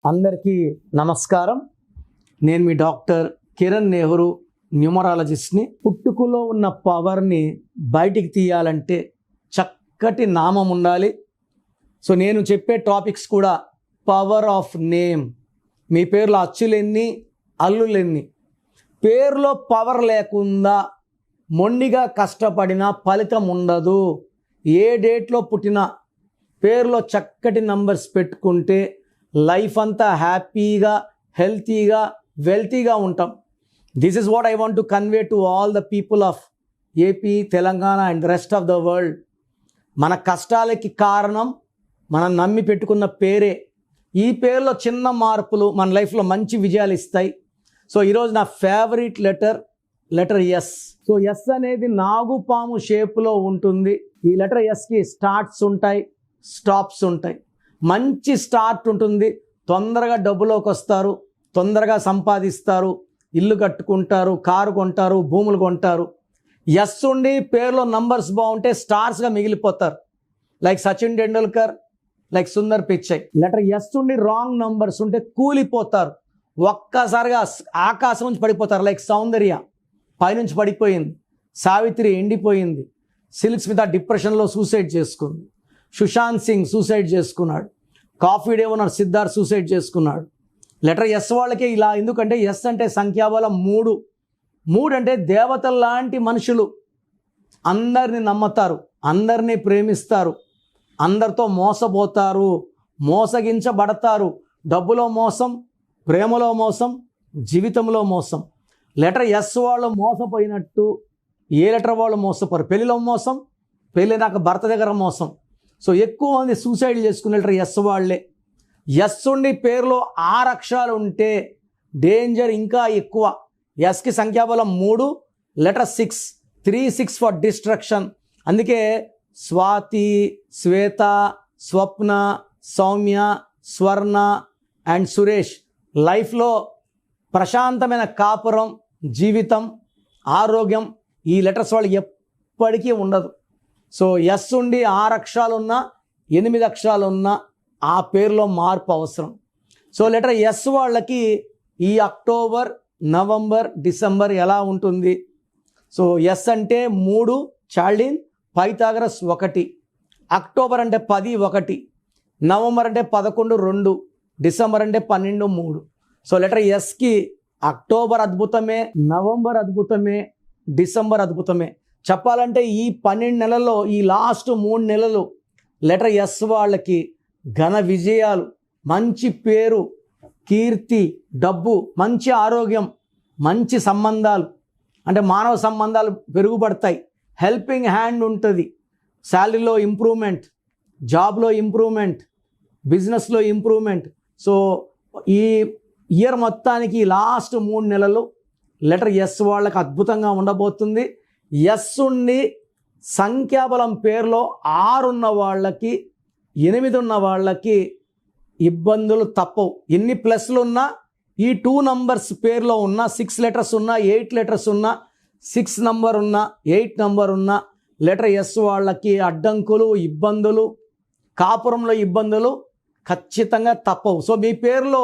అందరికీ నమస్కారం. నేను మీ డాక్టర్ కిరణ్ నెహ్రూ, న్యూమరాలజిస్ట్ని. పుట్టుకలో ఉన్న పవర్ని బయటికి తీయాలంటే చక్కటి నామం ఉండాలి. సో నేను చెప్పే టాపిక్స్ కూడా పవర్ ఆఫ్ నేమ్. మీ పేర్లో అచ్చులెన్ని, అల్లులెన్ని, పేరులో పవర్ లేకుండా మొండిగా కష్టపడినా ఫలితం ఉండదు. ఏ డేట్లో పుట్టినా పేరులో చక్కటి నంబర్స్ పెట్టుకుంటే లైఫ్ అంతా హ్యాపీగా, హెల్తీగా, వెల్తీగా ఉంటాం. This is what I want to convey to all the people of AP, Telangana and the rest of the world. మన కష్టాలకి కారణం మనం నమ్మి పెట్టుకున్న పేరే. ఈ పేరులో చిన్న మార్పులు మన లైఫ్లో మంచి విజయాలు ఇస్తాయి. సో ఈరోజు నా favourite letter S. So S అనేది నాగుపాము షేప్లో ఉంటుంది. ఈ లెటర్ ఎస్కి స్టార్ట్స్ ఉంటాయి, స్టాప్స్ ఉంటాయి. మంచి స్టార్ట్ ఉంటుంది, తొందరగా డబ్బులోకి వస్తారు, తొందరగా సంపాదిస్తారు, ఇల్లు కట్టుకుంటారు, కారు కొంటారు, భూములు కొంటారు. ఎస్ ఉండి పేరులో నంబర్స్ బాగుంటే స్టార్స్గా మిగిలిపోతారు. Like Sachin Tendulkar, like Sundar Pichai. Letter S ఉండి రాంగ్ నంబర్స్ ఉంటే కూలిపోతారు, ఒక్కసారిగా ఆకాశం నుంచి పడిపోతారు. లైక్ సౌందర్య పైనుంచి పడిపోయింది, సావిత్రి ఎండిపోయింది, సిల్క్ స్మిత డిప్రెషన్లో సూసైడ్ చేసుకుంది, సుశాంత్ సింగ్ సూసైడ్ చేసుకున్నాడు, coffee day owner Siddharth suicide చేసుకున్నాడు. లెటర్ ఎస్ వాళ్ళకే ఇలా. ఎందుకంటే ఎస్ అంటే సంఖ్యాబలం 3. 3 అంటే దేవతల లాంటి మనుషులు. అందరిని నమ్ముతారు, అందరినీ ప్రేమిస్తారు, అందరితో మోసపోతారు, మోసగించబడతారు. డబ్బులో మోసం, ప్రేమలో మోసం, జీవితంలో మోసం. లెటర్ ఎస్ వాళ్ళు మోసపోయినట్టు ఏ లెటర్ వాళ్ళు మోసపోరు. పెళ్ళిలో మోసం, పెళ్ళినాక భర్త దగ్గర మోసం. సో ఎక్కువ మంది సూసైడ్ చేసుకునే లెటర్ ఎస్ వాళ్ళే. ఎస్ ఉండి పేరులో 6 అక్షరాలు ఉంటే డేంజర్ ఇంకా ఎక్కువ. ఎస్కి సంఖ్యాబలం 3, లెటర్ 6, 3, 6 ఫర్ డిస్ట్రక్షన్. అందుకే స్వాతి, శ్వేత, స్వప్న, సౌమ్య, స్వర్ణ అండ్ సురేష్ లైఫ్లో ప్రశాంతమైన కాపురం, జీవితం, ఆరోగ్యం ఈ లెటర్స్ వాళ్ళు ఎప్పటికీ ఉండదు. సో ఎస్ ఉండి 6 అక్షరాలున్నా, 8 అక్షరాలున్నా ఆ పేరులో మార్పు అవసరం. సో లెటర్ ఎస్ వాళ్ళకి ఈ అక్టోబర్, నవంబర్, డిసెంబర్ ఎలా ఉంటుంది? సో ఎస్ అంటే 3 చాల్డిన్, పైథాగరస్ 1, అక్టోబర్ అంటే 10 1, నవంబర్ అంటే 11 2, డిసెంబర్ అంటే 12 3. సో లెటర్ ఎస్కి అక్టోబర్ అద్భుతమే, నవంబర్ అద్భుతమే, డిసెంబర్ అద్భుతమే. చెప్పాలంటే ఈ 12 నెలల్లో ఈ లాస్ట్ 3 నెలలు లెటర్ ఎస్ వాళ్ళకి ఘన విజయాలు, మంచి పేరు, కీర్తి, డబ్బు, మంచి ఆరోగ్యం, మంచి సంబంధాలు, అంటే మానవ సంబంధాలు పెరుగుపడతాయి. హెల్పింగ్ హ్యాండ్ ఉంటుంది, శాలరీలో ఇంప్రూవ్మెంట్, జాబ్లో ఇంప్రూవ్మెంట్, బిజినెస్లో ఇంప్రూవ్మెంట్. సో ఈ ఇయర్ మొత్తానికి లాస్ట్ 3 నెలలు లెటర్ ఎస్ వాళ్ళకి అద్భుతంగా ఉండబోతుంది. ఎస్ ఉండి సంఖ్యాబలం పేరులో 6 ఉన్న వాళ్ళకి, 8 ఉన్న వాళ్ళకి ఇబ్బందులు తప్పవు. ఎన్ని ప్లస్లు ఉన్నా, ఈ 2 నంబర్స్ పేరులో ఉన్న, 6 లెటర్స్ ఉన్నా, 8 లెటర్స్ ఉన్నా, 6 నంబర్ ఉన్నా, 8 నంబర్ ఉన్నా లెటర్ ఎస్ వాళ్ళకి అడ్డంకులు, ఇబ్బందులు, కాపురంలో ఇబ్బందులు ఖచ్చితంగా తప్పవు. సో మీ పేరులో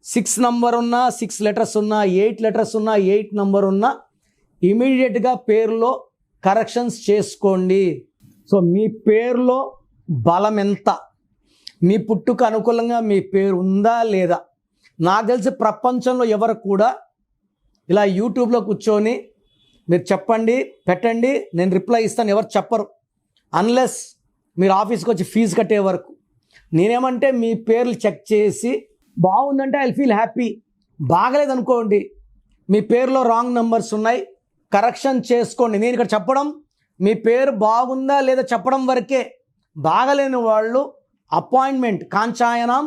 6 నంబర్ ఉన్నా, 6 లెటర్స్ ఉన్నా, 8 లెటర్స్ ఉన్నా, 8 నంబర్ ఉన్నా ఇమీడియట్గా పేరులో కరెక్షన్స్ చేసుకోండి. సో మీ పేరులో బలం ఎంత, మీ పుట్టుక అనుకూలంగా మీ పేరు ఉందా లేదా? నాకు తెలిసి ప్రపంచంలో ఎవరు కూడా ఇలా యూట్యూబ్లో కూర్చొని మీరు చెప్పండి, పెట్టండి, నేను రిప్లై ఇస్తాను ఎవరు చెప్పరు, అన్లెస్ మీరు ఆఫీస్కి వచ్చి ఫీజు కట్టే వరకు. నేనేమంటే మీ పేర్లు చెక్ చేసి బాగుందంటే ఐ ఫీల్ హ్యాపీ, బాగలేదనుకోండి మీ పేరులో రాంగ్ నెంబర్స్ ఉన్నాయి, కరెక్షన్ చేసుకోండి. నేను ఇక్కడ చెప్పడం మీ పేరు బాగుందా లేదా చెప్పడం వరకే. బాగలేని వాళ్ళు అపాయింట్మెంట్, కాంచాయనం,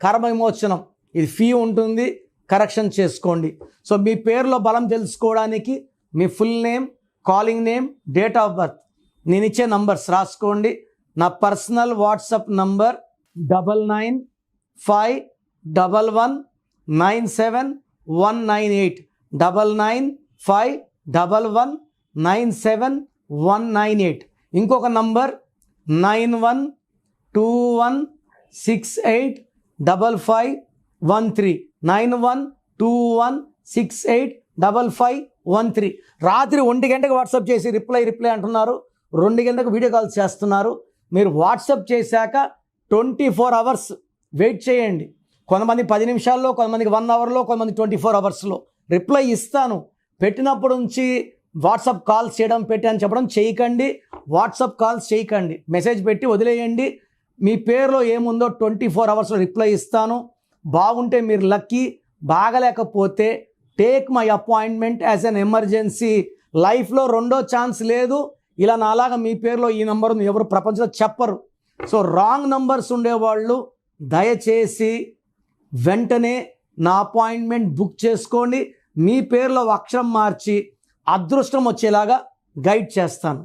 కర్మ విమోచనం, ఇది ఫీ ఉంటుంది, కరెక్షన్ చేసుకోండి. సో మీ పేరులో బలం తెలుసుకోవడానికి మీ full name, calling name, date of birth, నేను ఇచ్చే నంబర్స్ రాసుకోండి. నా పర్సనల్ వాట్సాప్ నంబర్ 9951197198, 9951197198. ఇంకొక నంబర్ 91216855 9113 9121685513. రాత్రి 1 గంటకు వాట్సాప్ చేసి రిప్లై అంటున్నారు, 2 గంటలకు వీడియో కాల్ చేస్తున్నారు. మీరు వాట్సాప్ చేశాక 24 అవర్స్ వెయిట్ చేయండి. కొంతమంది 10 నిమిషాల్లో, కొంతమందికి 1 అవర్లో, కొంతమంది 24 అవర్స్లో రిప్లై ఇస్తాను. పెట్టినప్పుడు నుంచి వాట్సాప్ కాల్స్ చేయడం అని చెప్పడం చేయకండి. వాట్సాప్ కాల్స్ చేయకండి, మెసేజ్ పెట్టి వదిలేయండి. మీ పేరులో ఏముందో 24 అవర్స్లో రిప్లై ఇస్తాను. బాగుంటే మీరు లక్కీ, బాగలేకపోతే take my appointment as an emergency. లైఫ్లో రెండో ఛాన్స్ లేదు. ఇలా నాలాగా మీ పేరులో ఈ నెంబర్ ఎవరు ప్రపంచంలో చెప్పరు. సో రాంగ్ నంబర్స్ ఉండేవాళ్ళు దయచేసి వెంటనే నా అపాయింట్మెంట్ బుక్ చేసుకోండి. మీ పేరులో అక్షరం మార్చి అదృష్టం వచ్చేలాగా గైడ్ చేస్తాను.